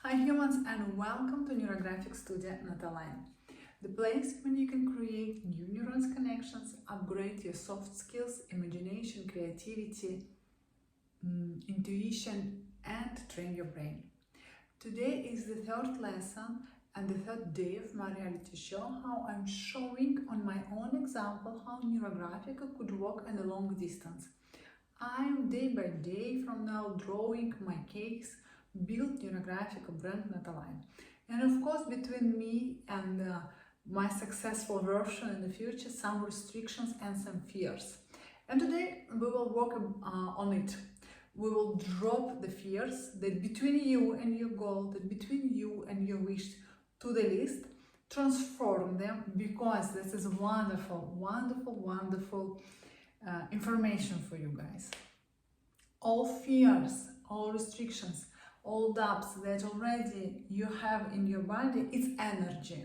Hi humans, and welcome to NeuroGraphic Studio NataLine, the place when you can create new neurons connections, upgrade your soft skills, imagination, creativity, intuition, and train your brain. Today is the third lesson and the third day of my reality show, how I'm showing on my own example how NeuroGraphica could work in a long distance. I'm day by day from now drawing my cakes, build NeuroGraphica brand NataLine. And of course, between me and my successful version in the future, some restrictions and some fears. And today we will work on it. We will drop the fears that between you and your goal, that between you and your wish to the list, transform them, because this is wonderful, wonderful, wonderful information for you guys. All fears, all restrictions, all doubts that already you have in your body, it's energy.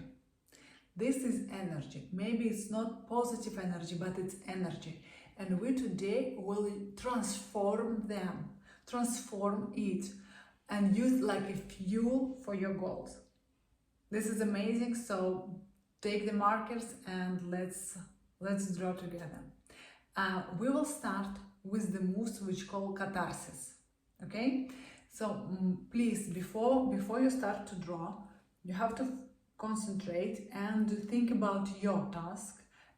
This is energy. Maybe it's not positive energy, but it's energy. And we today will transform them, transform it, and use like a fuel for your goals. This is amazing. So take the markers and let's draw together. We will start with the moves which call catharsis. Okay, so please, before you start to draw, you have to concentrate and think about your task,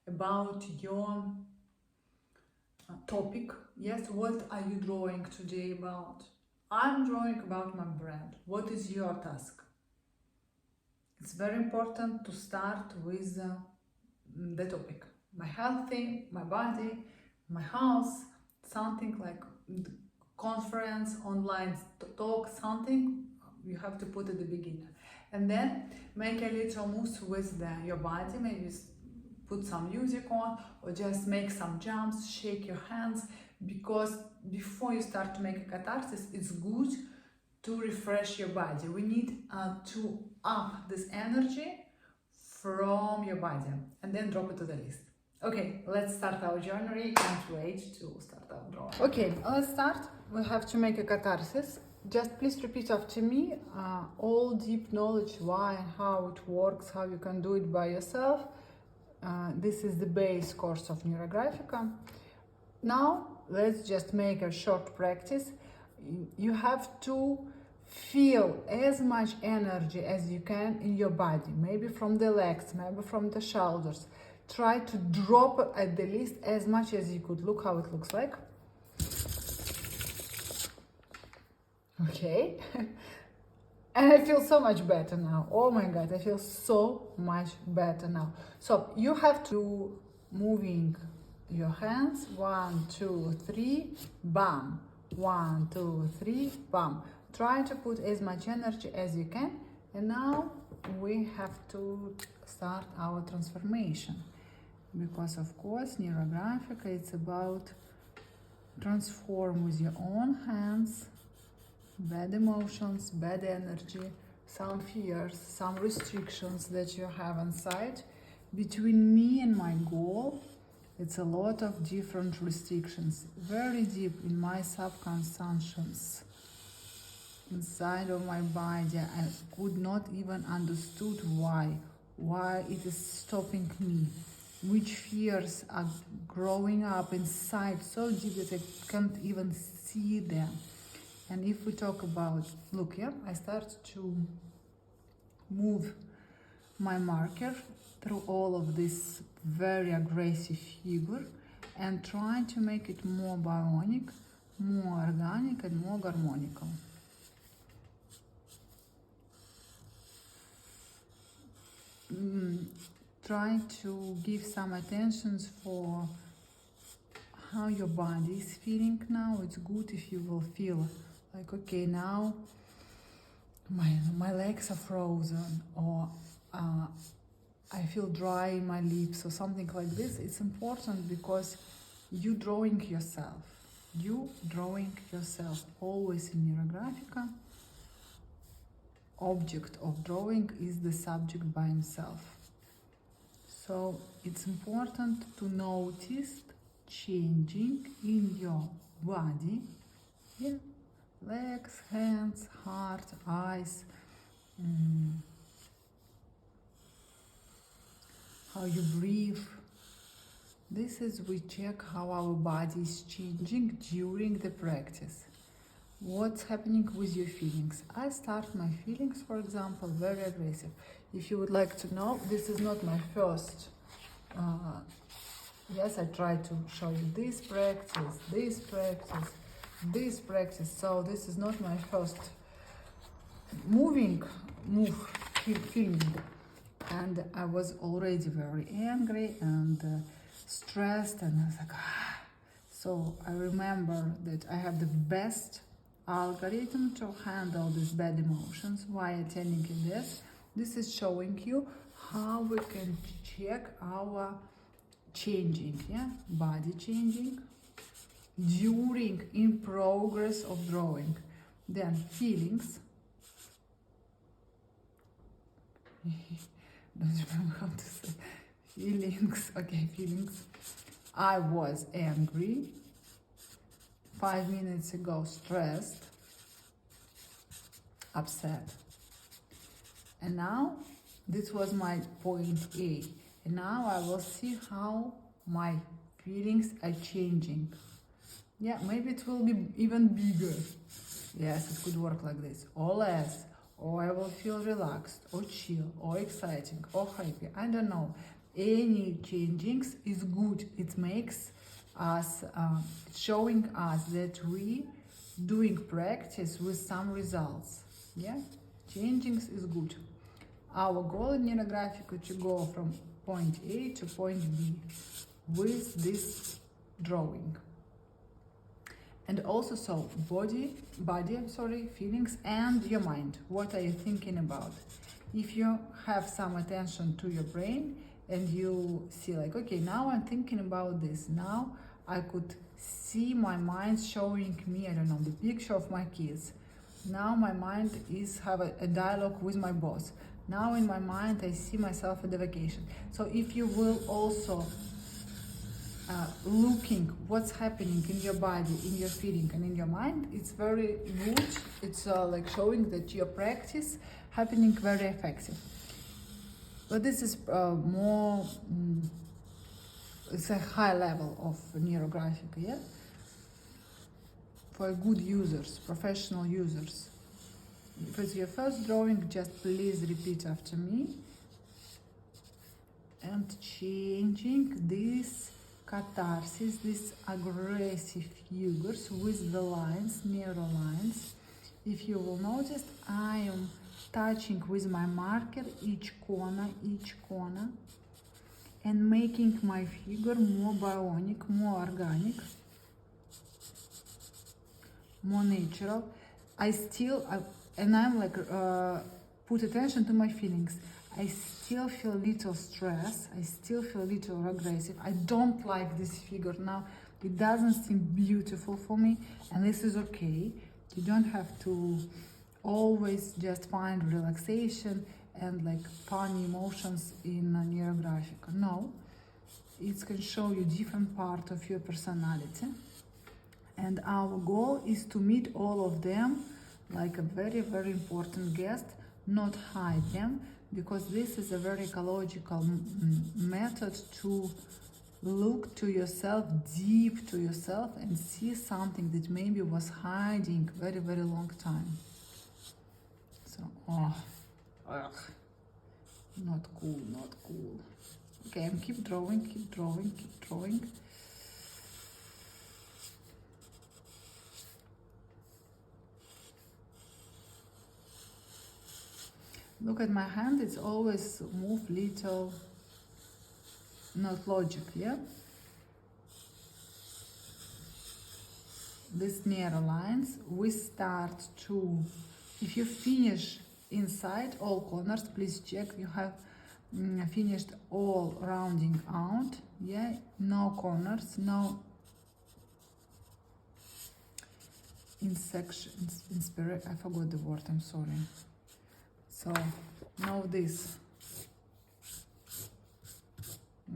about your topic. Yes, what are you drawing today about? I'm drawing about my brand. What is your task? It's very important to start with the topic. My healthy, my body, my house, something like conference, online talk, something you have to put at the beginning. And then make a little moves with your body, maybe put some music on or just make some jumps, shake your hands, because before you start to make a catharsis, it's good to refresh your body. We need to up this energy from your body and then drop it to the list. Okay, let's start our journey. Can't wait to start our drawing. Okay, let's start. We have to make a catharsis. Just please repeat after me all deep knowledge, why and how it works, how you can do it by yourself. This is the base course of NeuroGraphica. Now, let's just make a short practice. You have to feel as much energy as you can in your body, maybe from the legs, maybe from the shoulders. Try to drop at the list as much as you could. Look how it looks like. Okay. And I feel so much better now. Oh my God, I feel so much better now. So you have to moving your hands. 1, 2, 3, bam. 1, 2, 3, bam. Try to put as much energy as you can. And now we have to start our transformation. Because of course, NeuroGraphica, it's about transform with your own hands bad emotions, bad energy, some fears, some restrictions that you have inside. Between me and my goal, it's a lot of different restrictions, very deep in my subconscious, inside of my body. I could not even understood why it is stopping me. Which fears are growing up inside so deep that I can't even see them. And if we talk about, look, yeah, I start to move my marker through all of this very aggressive figure and try to make it more bionic, more organic and more harmonical. Try to give some attention for how your body is feeling now. It's good if you will feel like, okay, now my legs are frozen, or I feel dry in my lips, or something like this. It's important because you drawing yourself. Always in NeuroGraphica, object of drawing is the subject by himself. So it's important to notice changing in your body, yeah, legs, hands, heart, eyes, how you breathe. This is we check how our body is changing during the practice. What's happening with your feelings? I start my feelings, for example, very aggressive. If you would like to know, this is not my first. Yes, I try to show you this practice, this practice, this practice. So this is not my first feeling. And I was already very angry and stressed, and I was like, ah. So I remember that I have the best algorithm to handle these bad emotions. Why I'm telling you this? This is showing you how we can check our changing, body changing during, in progress of drawing. Then feelings. Don't remember how to say feelings. Okay, feelings. I was angry. 5 minutes ago, stressed, upset. And now, this was my point A. And now I will see how my feelings are changing. Yeah, maybe it will be even bigger. Yes, it could work like this. Or less. Or I will feel relaxed, or chill, or exciting, or happy. I don't know. Any changings is good. It makes us, showing us that we doing practice with some results. Yeah, changings is good. Our goal in NeuroGraphica to go from point A to point B with this drawing. And also, so body, feelings, and your mind. What are you thinking about? If you have some attention to your brain and you see like, okay, now I'm thinking about this. Now I could see my mind showing me, I don't know, the picture of my kids. Now my mind is have a dialogue with my boss. Now in my mind I see myself at the vacation. So if you will also looking what's happening in your body, in your feeling, and in your mind, it's very good. It's like showing that your practice happening very effective. But this is more, it's a high level of NeuroGraphica, yeah? For good users, professional users. If it's your first drawing, just please repeat after me. And changing this catharsis, these aggressive figures with the lines, neurolines. If you will notice, I am touching with my marker each corner, and making my figure more bionic, more organic, more natural. And I'm like, put attention to my feelings. I still feel a little stress. I still feel a little aggressive. I don't like this figure now. It doesn't seem beautiful for me, and this is okay. You don't have to always just find relaxation and like funny emotions in NeuroGraphica. No, it can show you different part of your personality. And our goal is to meet all of them like a very, very important guest, not hide them, because this is a very ecological method to look to yourself, deep to yourself, and see something that maybe was hiding very, very long time. So, not cool, not cool. Okay, I'm keep drawing. Look at my hand, it's always move little, not logic, yeah? These narrow lines, we start to, if you finish inside all corners, please check you have finished all rounding out, yeah? No corners, no I forgot the word, I'm sorry. So, know this,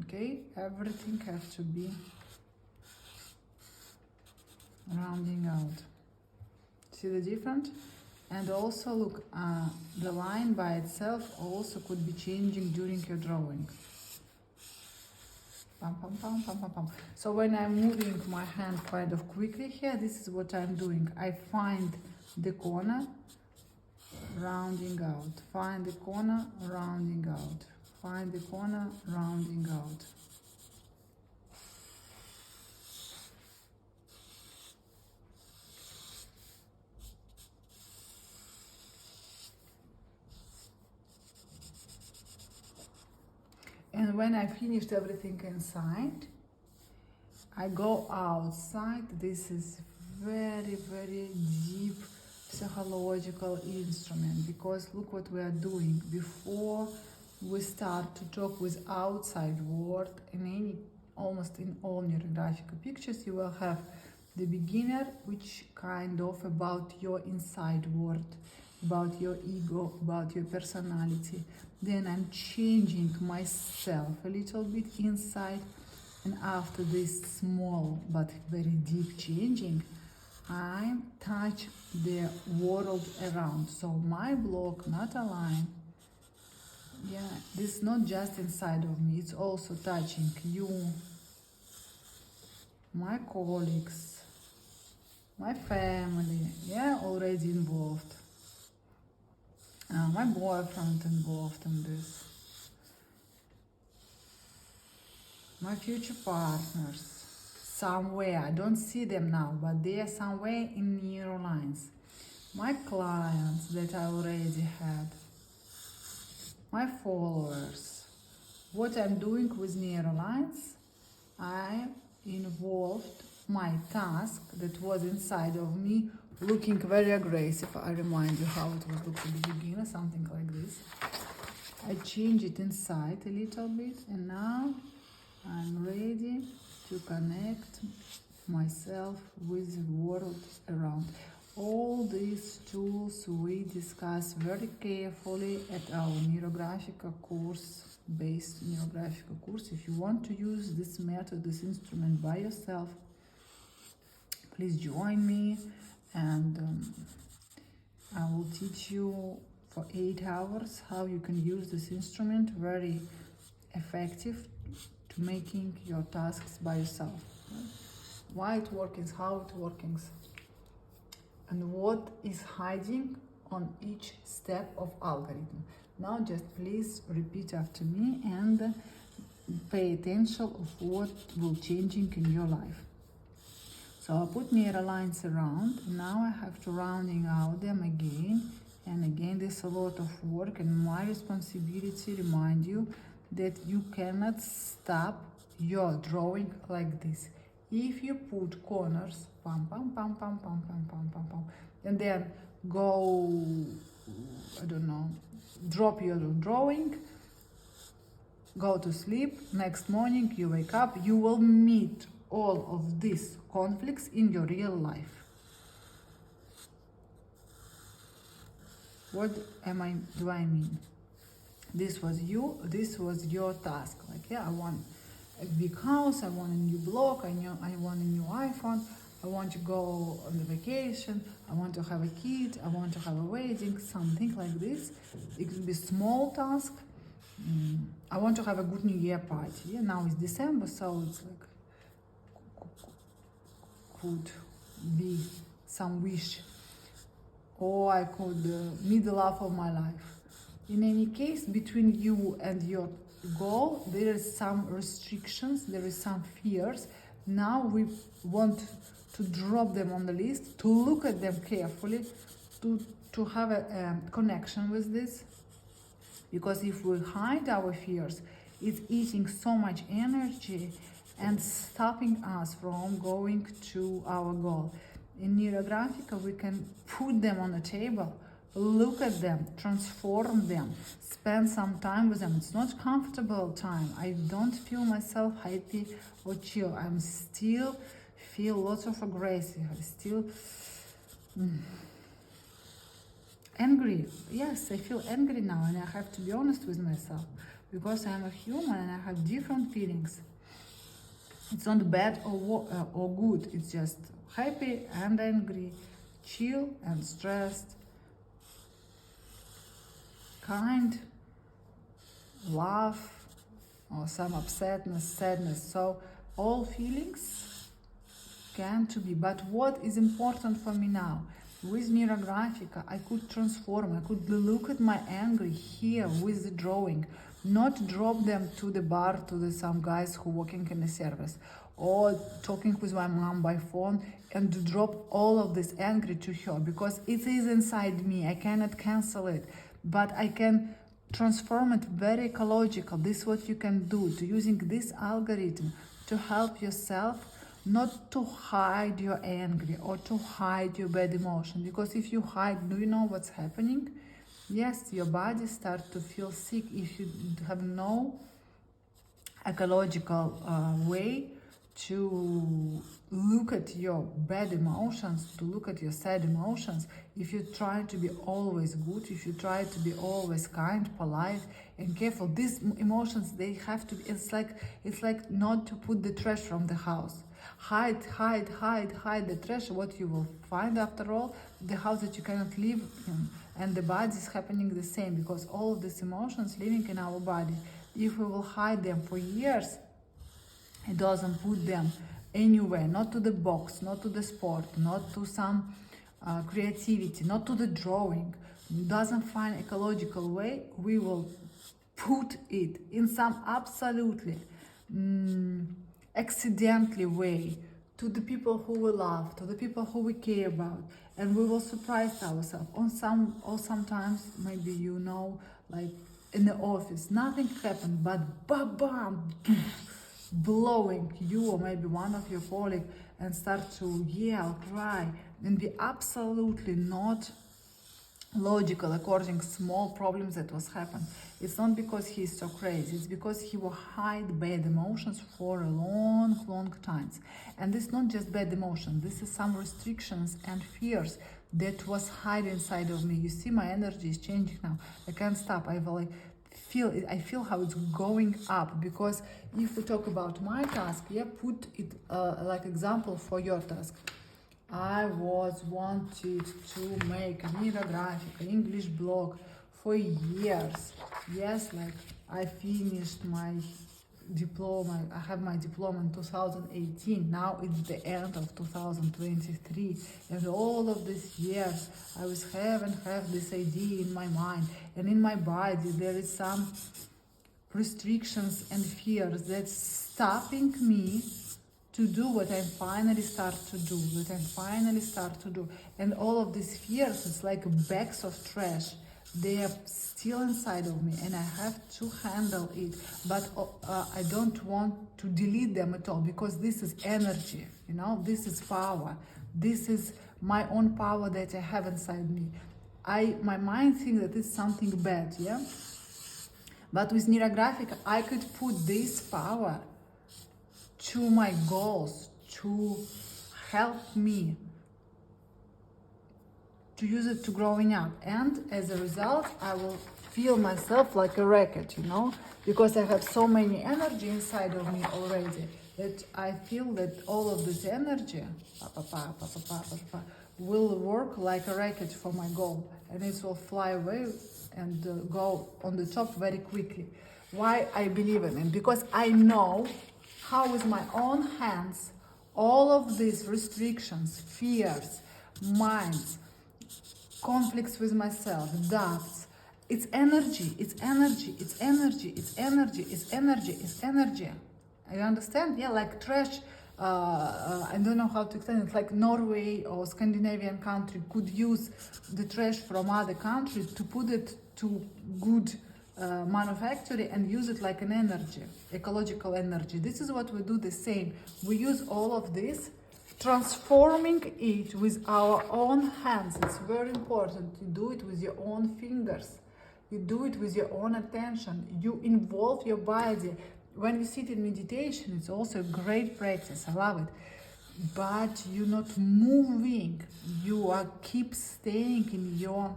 okay? Everything has to be rounding out. See the difference? And also look, the line by itself also could be changing during your drawing. Pam, pam, pam, pam, pam, pam. So when I'm moving my hand kind of quickly here, this is what I'm doing. I find the corner, rounding out. Find the corner, rounding out. Find the corner, rounding out. And when I finished everything inside, I go outside. This is very, very deep psychological instrument, because look what we are doing. Before we start to talk with outside world, almost in all NeuroGraphica pictures, you will have the beginner, which kind of about your inside world, about your ego, about your personality. Then I'm changing myself a little bit inside, and after this small but very deep changing, I touch the world around. So my block, NataLine, yeah, this is not just inside of me, it's also touching you, my colleagues, my family, yeah, already involved. My boyfriend involved in this. My future partners, somewhere, I don't see them now, but they are somewhere in neurolines. My clients that I already had. My followers. What I'm doing with neurolines, I involved my task that was inside of me, looking very aggressive. I remind you how it was looking at the beginning, something like this. I change it inside a little bit, and now I'm ready to connect myself with the world around. All these tools we discuss very carefully at our NeuroGraphica course, based NeuroGraphica course. If you want to use this method, this instrument by yourself, please join me, and I will teach you for 8 hours how you can use this instrument, very effective to making your tasks by yourself. Why it works, how it works, and what is hiding on each step of algorithm. Now just please repeat after me and pay attention of what will changing in your life. So I put mirror lines around. Now I have to rounding out them again and again. There's a lot of work, and my responsibility remind you that you cannot stop your drawing like this. If you put corners, pam, pam, pam, pam, pam, pam, pam, pam, pam, and then go, I don't know, drop your drawing, go to sleep, next morning you wake up, you will meet all of these conflicts in your real life. What do I mean? This was you, this was your task. Like, yeah, I want a big house, I want a new block, I want a new iPhone, I want to go on the vacation, I want to have a kid, I want to have a wedding, something like this. It could be small task. I want to have a good New Year party. Yeah, now it's December, so it's like could be some wish, or I could meet the love of my life. In any case, between you and your goal, there is some restrictions, there is some fears. Now we want to drop them on the list, to look at them carefully, to have a connection with this. Because if we hide our fears, it's eating so much energy and stopping us from going to our goal. In NeuroGraphica, we can put them on the table, look at them, transform them, spend some time with them. It's not comfortable time. I don't feel myself happy or chill. I'm still feel lots of aggression. I still angry. Yes, I feel angry now, and I have to be honest with myself, because I'm a human and I have different feelings. It's not bad or good. It's just happy and angry, chill and stressed, kind, love, or some upsetness, sadness. So all feelings can to be. But what is important for me now? With NeuroGraphica, I could transform, I could look at my anger here with the drawing, not drop them to the bar, to some guys who working in the service, or talking with my mom by phone and drop all of this anger to her, because it is inside me. I cannot cancel it, but I can transform it very ecological. This is what you can do, to using this algorithm to help yourself not to hide your anger or to hide your bad emotion. Because if you hide, do you know what's happening? Yes, your body starts to feel sick if you have no ecological way to look at your bad emotions, to look at your sad emotions. If you try to be always good, if you try to be always kind, polite and careful, these emotions, they have to be, it's like not to put the trash from the house. Hide the trash. What you will find after all, the house that you cannot live in. And the body is happening the same, because all of these emotions living in our body, if we will hide them for years, it doesn't put them anywhere, not to the box, not to the sport, not to some creativity, not to the drawing. Doesn't find ecological way, we will put it in some absolutely accidentally way to the people who we love, to the people who we care about, and we will surprise ourselves. Or sometimes maybe like in the office, nothing happened, but bam, blowing you or maybe one of your colleagues and start to yell, cry, and be absolutely not logical according to small problems that was happened. It's not because he's so crazy, it's because he will hide bad emotions for a long times. And this is not just bad emotion, this is some restrictions and fears that was hiding inside of me. You see, my energy is changing now. I can't stop. I feel how it's going up, because if we talk about my task, put it like example for your task. I wanted to make a NeuroGraphica English blog for years. Yes, like I finished my diploma. I have my diploma in 2018. Now it's the end of 2023, and all of these years I was have this idea in my mind and in my body. There is some restrictions and fears that's stopping me to do what I finally start to do, and all of these fears, it's like bags of trash. They are still inside of me, and I have to handle it. But I don't want to delete them at all, because this is energy. This is power. This is my own power that I have inside me. My mind thinks that it's something bad, But with NeuroGraphica, I could put this power to my goals, to help me to use it to growing up. And as a result, I will feel myself like a rocket, because I have so many energy inside of me already, that I feel that all of this energy will work like a rocket for my goal, and it will fly away and go on the top very quickly. Why I believe in it? Because I know how with my own hands all of these restrictions, fears, minds, conflicts with myself, doubts, it's energy. You understand? Like trash. I don't know how to explain it. Like Norway or Scandinavian country could use the trash from other countries to put it to good manufacturing and use it like an energy, ecological energy. This is what we do the same. We use all of this, transforming it with our own hands. It's very important. You do it with your own fingers. You do it with your own attention. You involve your body. When you sit in meditation, it's also a great practice. I love it. But you're not moving. You are keep staying in your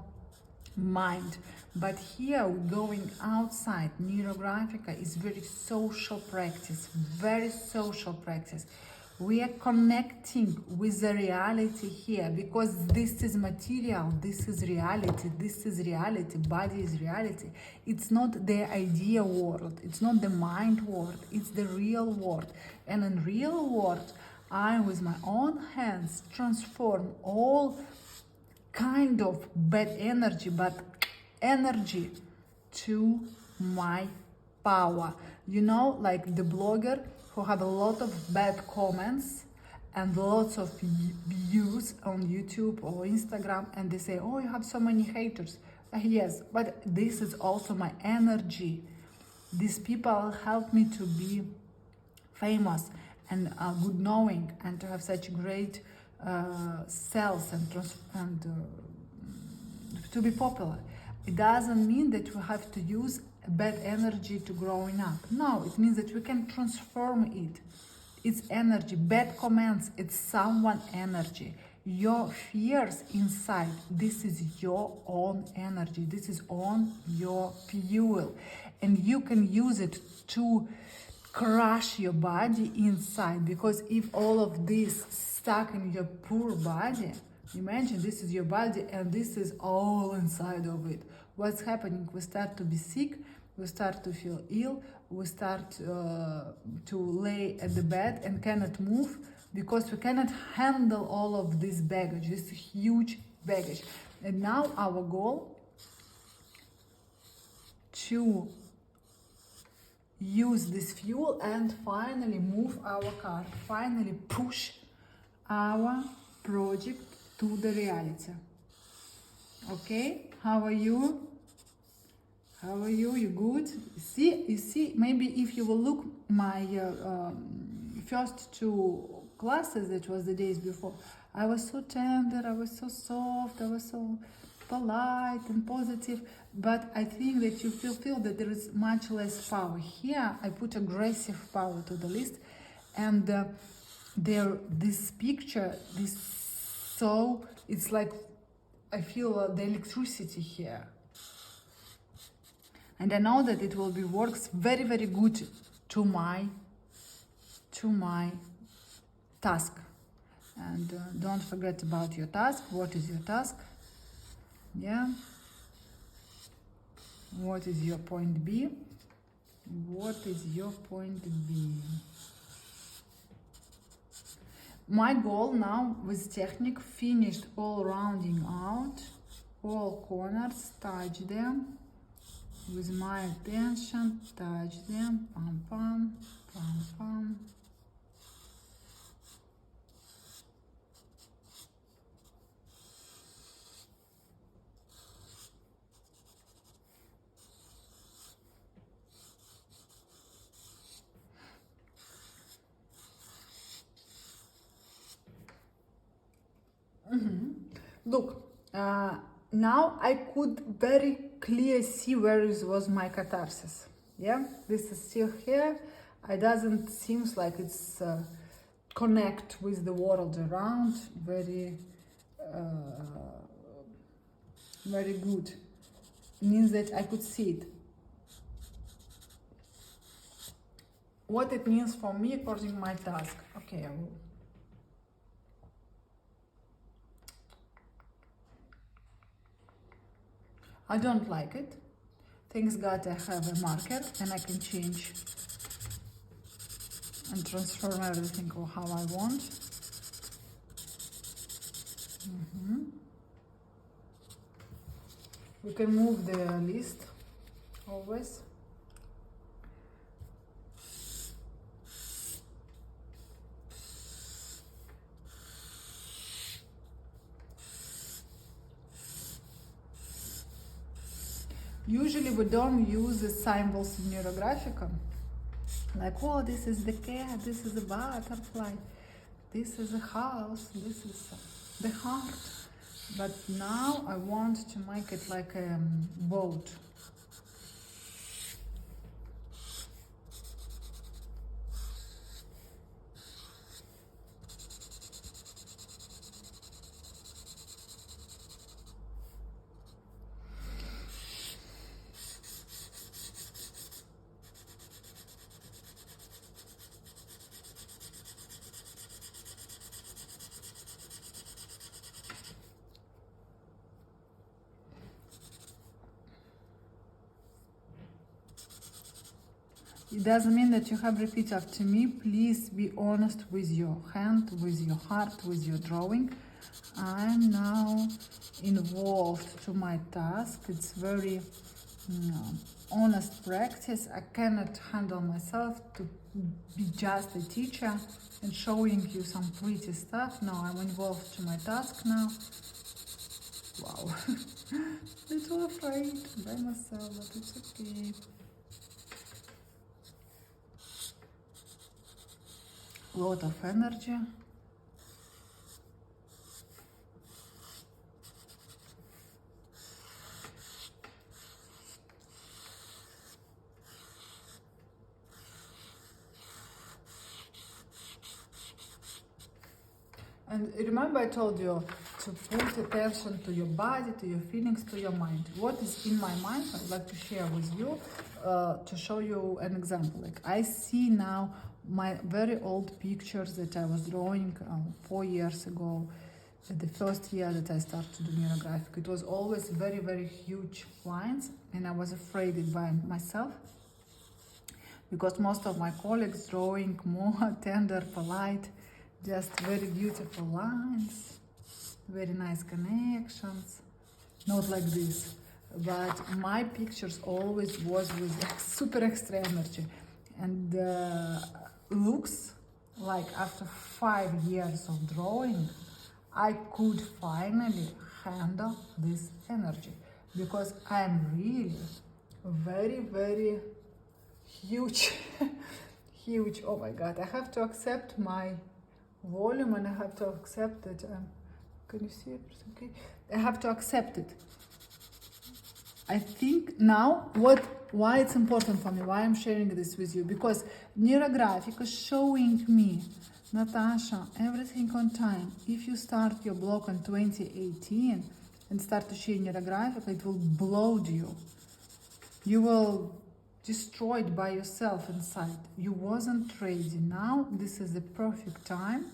mind. But here we're going outside. NeuroGraphica is very social practice. We are connecting with the reality here, because this is material, this is reality, body is reality. It's not the idea world, it's not the mind world, it's the real world. And in real world, I, with my own hands, transform all kind of bad energy, but energy to my power. You know, like the blogger who have a lot of bad comments and lots of views on YouTube or Instagram, and they say, oh, you have so many haters. Yes, but this is also my energy. These people help me to be famous and good knowing, and to have such great sales and to be popular. It doesn't mean that we have to use bad energy to growing up. No, it means that we can transform it. It's energy. Bad comments, it's someone energy. Your fears inside, this is your own energy. This is on your fuel. And you can use it to crush your body inside, because if all of this stuck in your poor body, imagine this is your body and this is all inside of it. What's happening? We start to be sick, we start to feel ill, we start to lay at the bed and cannot move, because we cannot handle all of this baggage, this huge baggage. And now our goal to use this fuel and finally move our car, finally push our project to the reality. Okay, how are you? How are you? You good? You see, maybe if you will look my first two classes, that was the days before, I was so tender, I was so soft, I was so polite and positive, but I think that you feel that there is much less power. Here I put aggressive power to the list, and this picture, it's like I feel the electricity here. And I know that it will be works very, very good to my task. And don't forget about your task. What is your task? Yeah. What is your point B? What is your point B? My goal now with technique, finished all rounding out, all corners, touch them. With my attention, touch them, pam, pam, pam, pam. Look, now I could very clearly see where was my catharsis. Yeah, this is still here. It doesn't seems like it's connect with the world around. Very, very good. It means that I could see it. What it means for me according to my task. Okay, I will. I don't like it. Thanks God I have a marker and I can change and transform everything how I want. We can move the list always. Usually we don't use the symbols in NeuroGraphica, like, oh, this is the cat, this is the butterfly, this is a house, this is the heart. But now I want to make it like a boat. It doesn't mean that you have repeat after me. Please be honest with your hand, with your heart, with your drawing. I'm now involved to my task. It's very honest practice. I cannot handle myself to be just a teacher and showing you some pretty stuff. No, I'm involved to my task now. Wow. Little afraid by myself, but it's okay. Lot of energy. And remember I told you to put attention to your body, to your feelings, to your mind. What is in my mind, I'd like to share with you, to show you an example. Like I see now my very old pictures that I was drawing 4 years ago, the first year that I started to do NeuroGraphica. It was always very, very huge lines, and I was afraid by myself because most of my colleagues drawing more tender, polite, just very beautiful lines, very nice connections, not like this. But my pictures always was with super extra energy, and looks like after 5 years of drawing, I could finally handle this energy because I'm really very, very huge, huge. Oh my God, I have to accept my volume and I have to accept that. Can you see it? Okay, I have to accept it. I think now why it's important for me, why I'm sharing this with you, because NeuroGraphica is showing me, Natasha, everything on time. If you start your blog in 2018 and start to share NeuroGraphica, it will blow you. You will destroy it by yourself inside. You wasn't ready. Now this is the perfect time.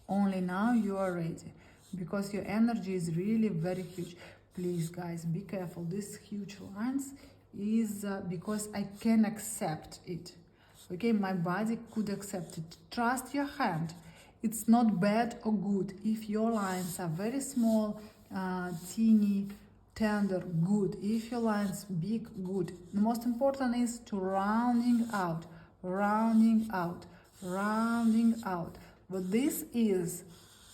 Only now you are ready, because your energy is really very huge. Please guys, be careful. These huge lines is because I can accept it. Okay, my body could accept it. Trust your hand. It's not bad or good. If your lines are very small, teeny, tender, good. If your lines big, good. The most important is to rounding out, rounding out, rounding out. But this is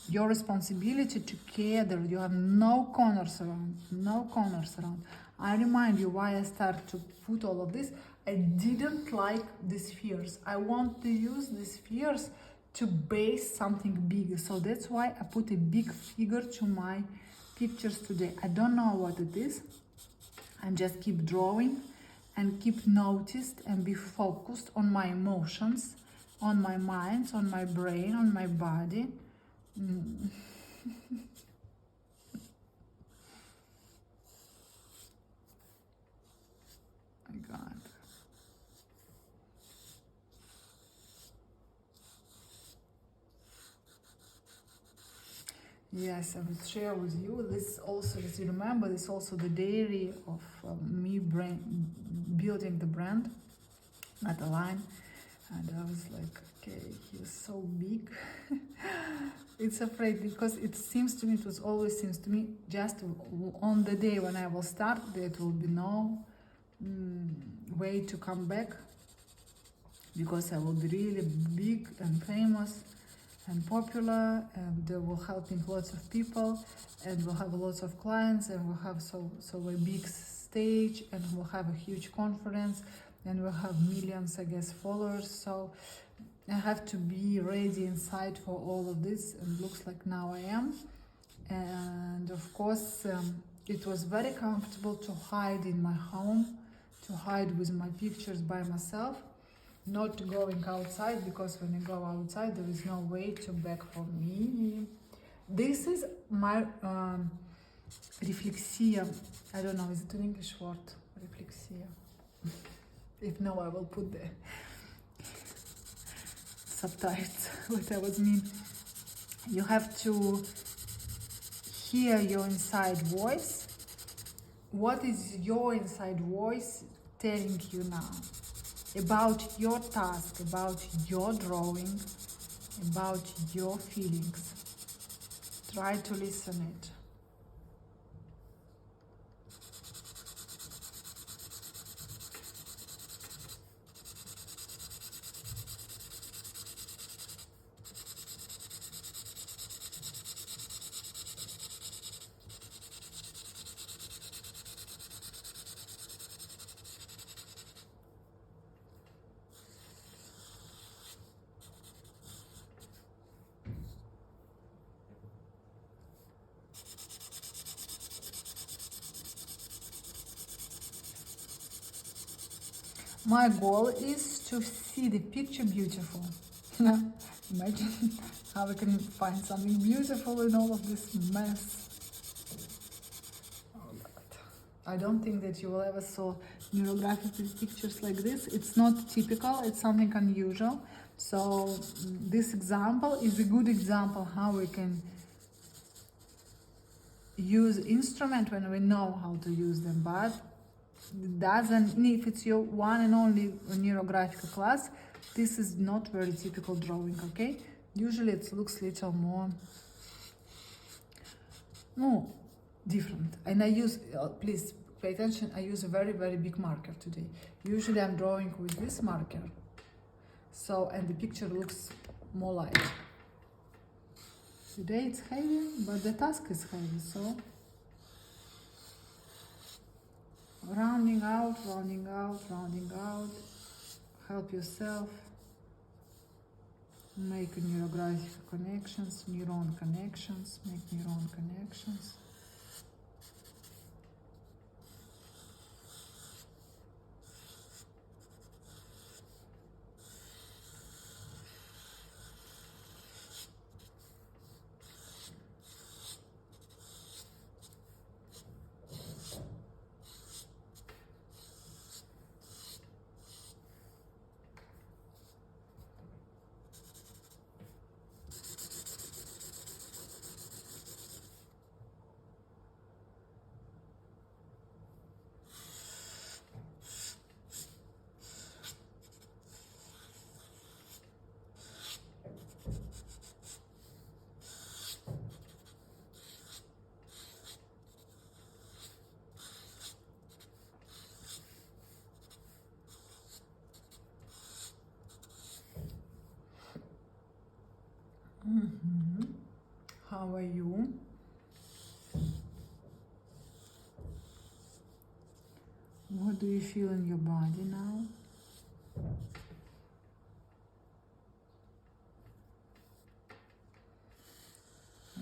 your responsibility to care that you have no corners around, no corners around. I remind you why I started to put all of this. I didn't like these spheres. I want to use these spheres to base something bigger. So that's why I put a big figure to my pictures today. I don't know what it is. I just keep drawing and keep noticed and be focused on my emotions, on my mind, on my brain, on my body. My God. Yes, I will share with you. This also, as you remember, this is also the diary of me building the brand, NataLine. And I was like, okay, he's so big. It's afraid because it seems to me, it was always seems to me, just on the day when I will start, there will be no way to come back, because I will be really big and famous and popular, and will helping lots of people, and we'll have lots of clients, and we'll have so a big stage, and we'll have a huge conference, and we'll have millions, I guess, followers. So I have to be ready inside for all of this, and looks like now I am. And of course, it was very comfortable to hide in my home, to hide with my pictures by myself, not going outside, because when you go outside, there is no way to back for me. This is my reflexia. I don't know, is it an English word? Reflexia. If no, I will put the subtitles, whatever it means. You have to hear your inside voice. What is your inside voice telling you now? about your task, about your drawing, about your feelings. Try to listen it. My goal is to see the picture beautiful. Imagine how we can find something beautiful in all of this mess. Oh God. I don't think that you will ever saw NeuroGraphica pictures like this. It's not typical, it's something unusual. So this example is a good example how we can use instrument when we know how to use them, but doesn't, if it's your one and only NeuroGraphica class, this is not very typical drawing, okay? Usually it looks little more different. And I use, please pay attention, I use a very, very big marker today. Usually I'm drawing with this marker. So, and the picture looks more light. Today it's heavy, but the task is heavy, so rounding out, rounding out, rounding out. Help yourself. Make NeuroGraphica connections, neuron connections, make neuron connections. How are you? What do you feel in your body now?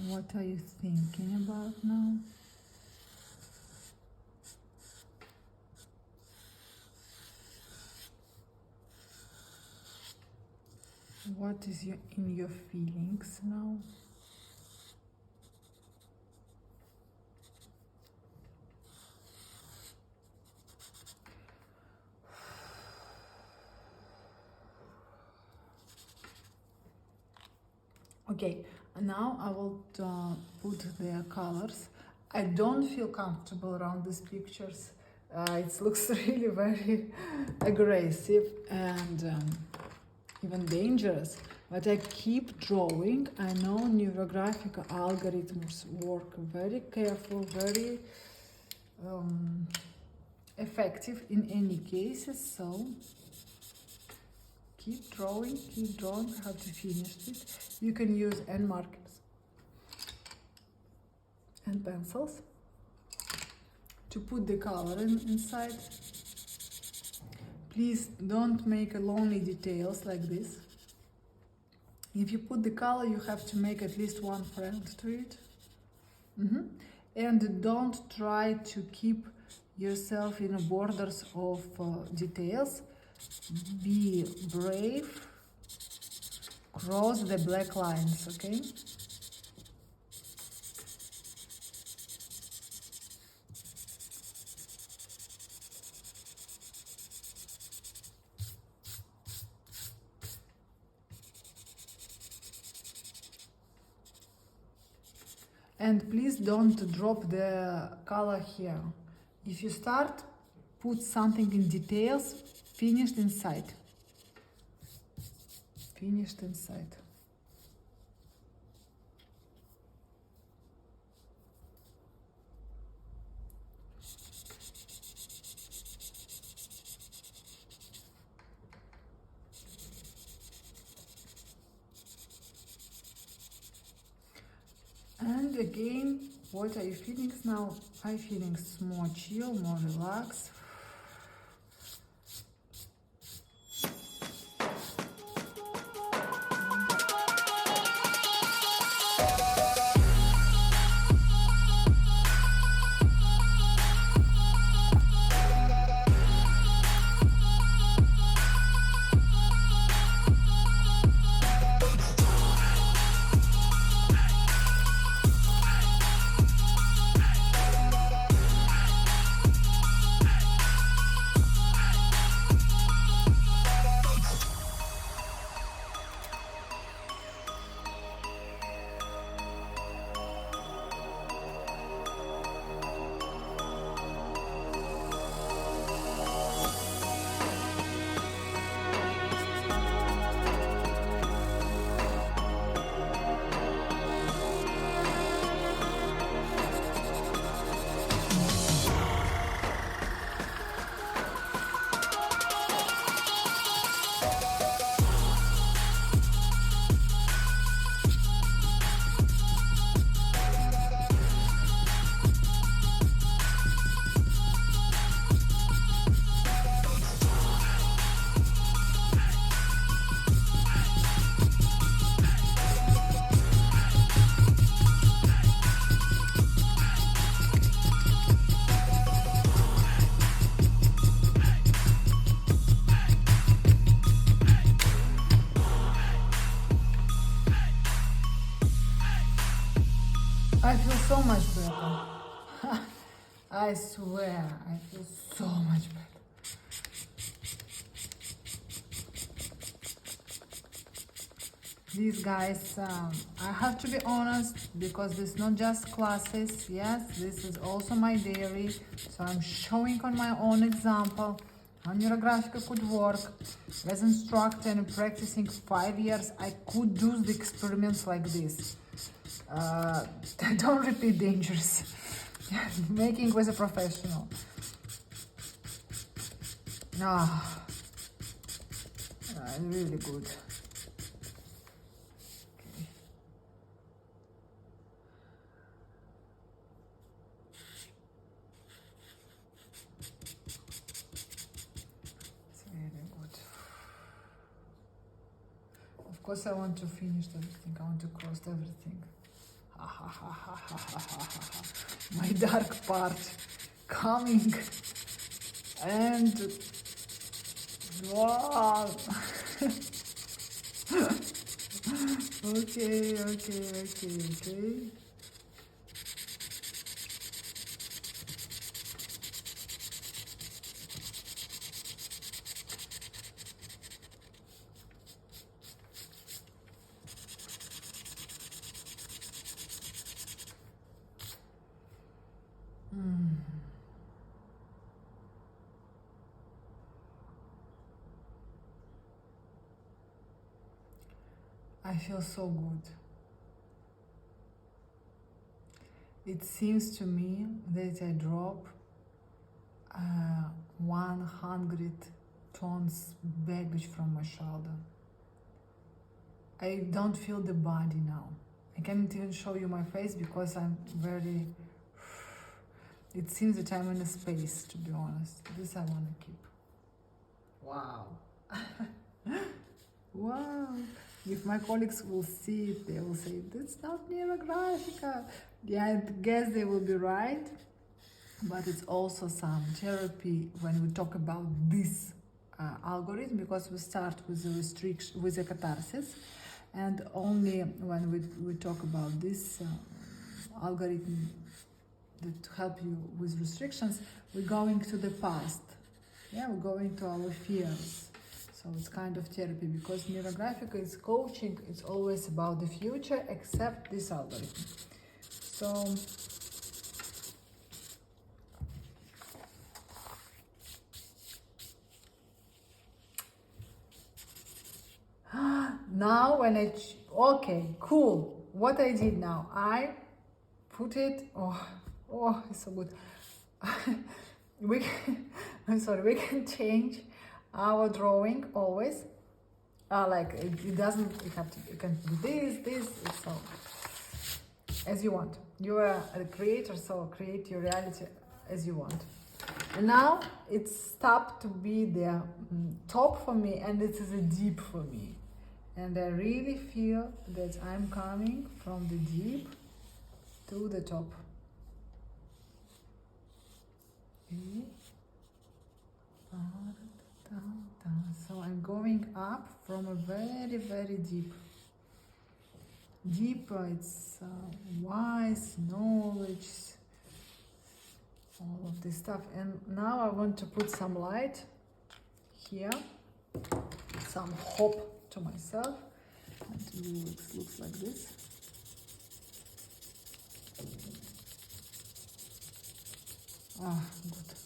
What are you thinking about now? What is in your feelings now? Okay, now I will put the colors. I don't feel comfortable around these pictures. It looks really very aggressive and even dangerous, but I keep drawing. I know NeuroGraphica algorithms work very careful, very effective in any cases, so keep drawing, I have to finish it. You can use end markers and pencils to put the color inside. Please don't make lonely details like this. If you put the color, you have to make at least one friend to it. And don't try to keep yourself in the borders of details. Be brave. Cross the black lines, okay? And please don't drop the color here. If you start, put something in details, finished inside. Finished inside. And again, what are your feelings now? Are you feeling more chill, more relaxed? I feel so much better. I swear, I feel so much better. These guys, I have to be honest, because this is not just classes. Yes, this is also my diary. So I'm showing on my own example how NeuroGraphica could work. As instructor and practicing 5 years, I could do the experiments like this. Don't repeat dangerous. Making with a professional. Ah, really good. Okay. It's really good. Of course, I want to finish everything. I want to cross everything. My dark part coming, and wow. Okay. I feel so good. It seems to me that I drop 100 tons baggage from my shoulder. I don't feel the body now. I can't even show you my face because I'm very... It seems that I'm in a space, to be honest. This I want to keep. Wow. Wow. If my colleagues will see it, they will say, that's not NeuroGraphica. Yeah, I guess they will be right. But it's also some therapy when we talk about this algorithm, because we start with the restriction, with the catharsis. And only when we talk about this algorithm that help you with restrictions, we're going to the past. Yeah, we're going to our fears. So it's kind of therapy, because NeuroGraphica is coaching. It's always about the future, except this algorithm. So Now when okay, cool. What I did now, I put it, oh, it's so good. we can, I'm sorry, we can change our drawing always. Like it doesn't, you can do this, so as you want. You are a creator, so create your reality as you want. And now it's stopped to be the top for me, and it is a deep for me. And I really feel that I'm coming from the deep to the top. So I'm going up from a very, very deep. Deeper, it's wise, knowledge, all of this stuff. And now I want to put some light here, some hope to myself. And it looks like this. Ah, good.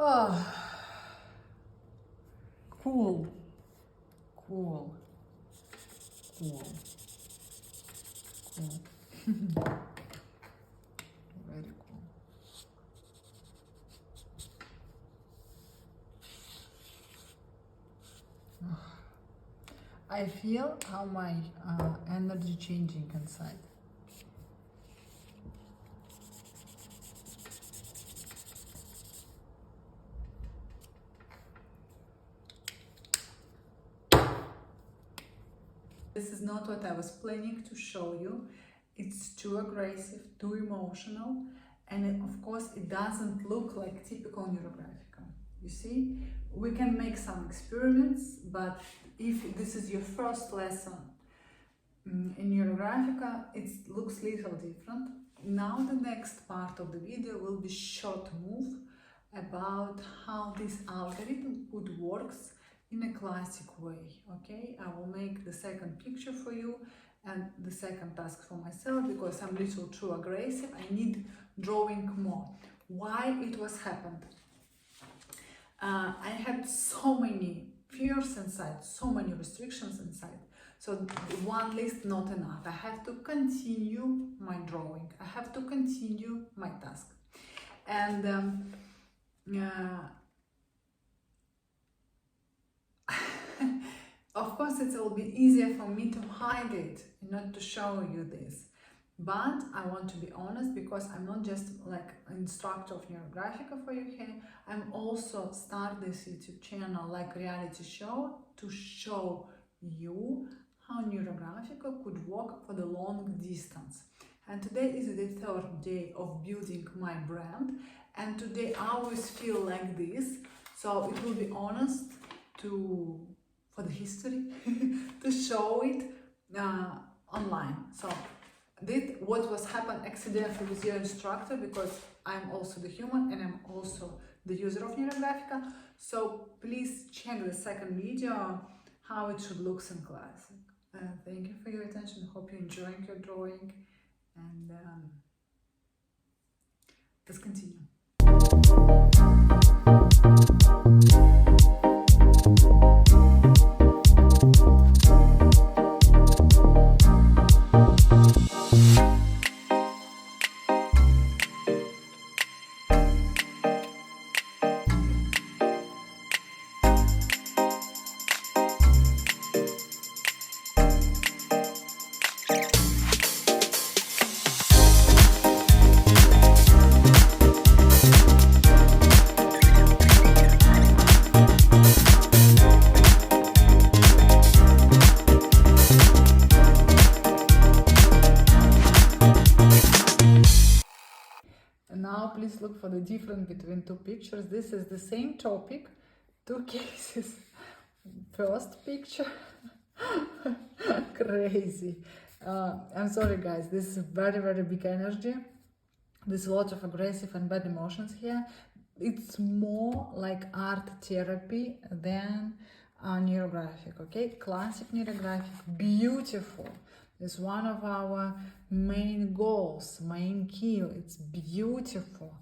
Oh, cool, cool, cool, cool. Very cool. I feel how my energy changing inside. This is not what I was planning to show you. It's too aggressive, too emotional, and of course it doesn't look like typical NeuroGraphica. You see, we can make some experiments, but if this is your first lesson in NeuroGraphica, it looks little different. Now the next part of the video will be short move about how this algorithm would works in a classic way. Okay, I will make the second picture for you and the second task for myself because I'm a little too aggressive. I need drawing more. Why it was happened? I had so many fears inside, so many restrictions inside. So one list not enough. I have to continue my drawing. I have to continue my task. And of course it will be easier for me to hide it, not to show you this. But I want to be honest because I'm not just like an instructor of NeuroGraphica for you here. I'm also start this YouTube channel like reality show to show you how NeuroGraphica could work for the long distance. And today is the third day of building my brand. And today I always feel like this. So it will be honest for the history to show it online. So did what was happened accidentally with your instructor because I'm also the human and I'm also the user of NeuroGraphica. So please check the second video how it should look in class. Thank you for your attention. Hope you're enjoying your drawing and let's continue. Now please look for the difference between two pictures. This is the same topic, two cases. First picture, crazy. I'm sorry guys, this is very big energy. There's a lot of aggressive and bad emotions here. It's more like art therapy than NeuroGraphic, okay? Classic NeuroGraphic, beautiful. It's one of our main goals, main key. It's beautiful,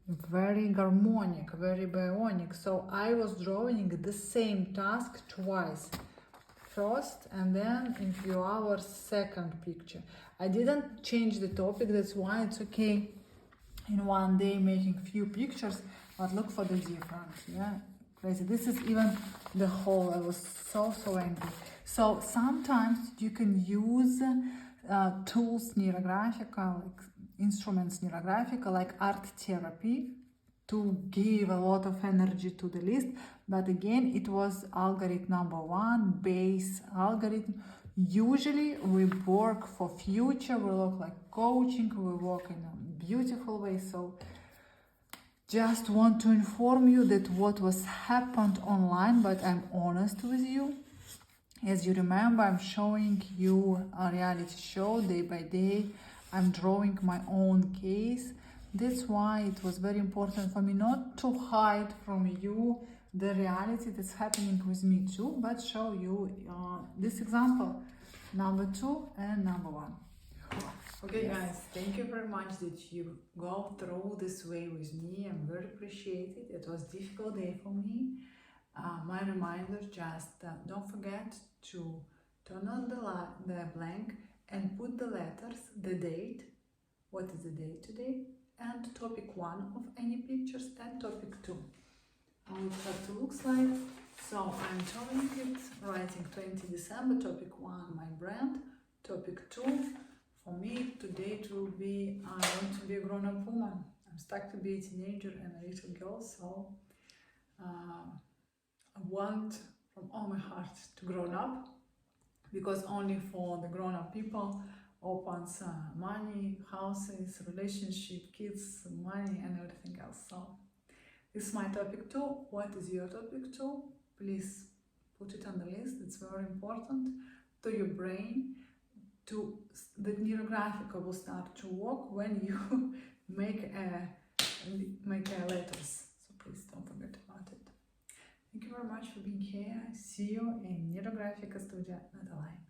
very harmonic, very bionic. So I was drawing the same task twice. First and then in few hours, second picture. I didn't change the topic, that's why it's okay in one day making few pictures, but look for the difference. Yeah, crazy. This is even the whole. I was so angry. So sometimes you can use tools NeuroGraphica, like instruments NeuroGraphica, like art therapy, to give a lot of energy to the list. But again, it was algorithm number one, base algorithm. Usually we work for future, we look like coaching, we work in a beautiful way. So just want to inform you that what was happened online, but I'm honest with you. As you remember, I'm showing you a reality show day by day. I'm drawing my own case. That's why it was very important for me not to hide from you the reality that's happening with me too, but show you this example, number 2 and number 1. Okay, yes. Guys, thank you very much that you go through this way with me. I'm very appreciated. It was a difficult day for me. My reminder, just don't forget to turn on the blank and put the letters, the date, what is the date today, and topic 1 of any pictures, and topic 2. How it looks like. So I'm showing it, writing 20 December, topic 1, my brand, topic 2, for me today it will be, I want to be a grown-up woman. I'm stuck to be a teenager and a little girl, so I want from all my heart to grow up, because only for the grown-up people opens money, houses, relationship, kids, money and everything else. So this is my topic 2. What is your topic 2? Please put it on the list. It's very important to your brain, to the NeuroGraphica will start to work when you make letters. So please don't forget about it. Thank you very much for being here. See you in NeuroGraphica Studio, NataLine.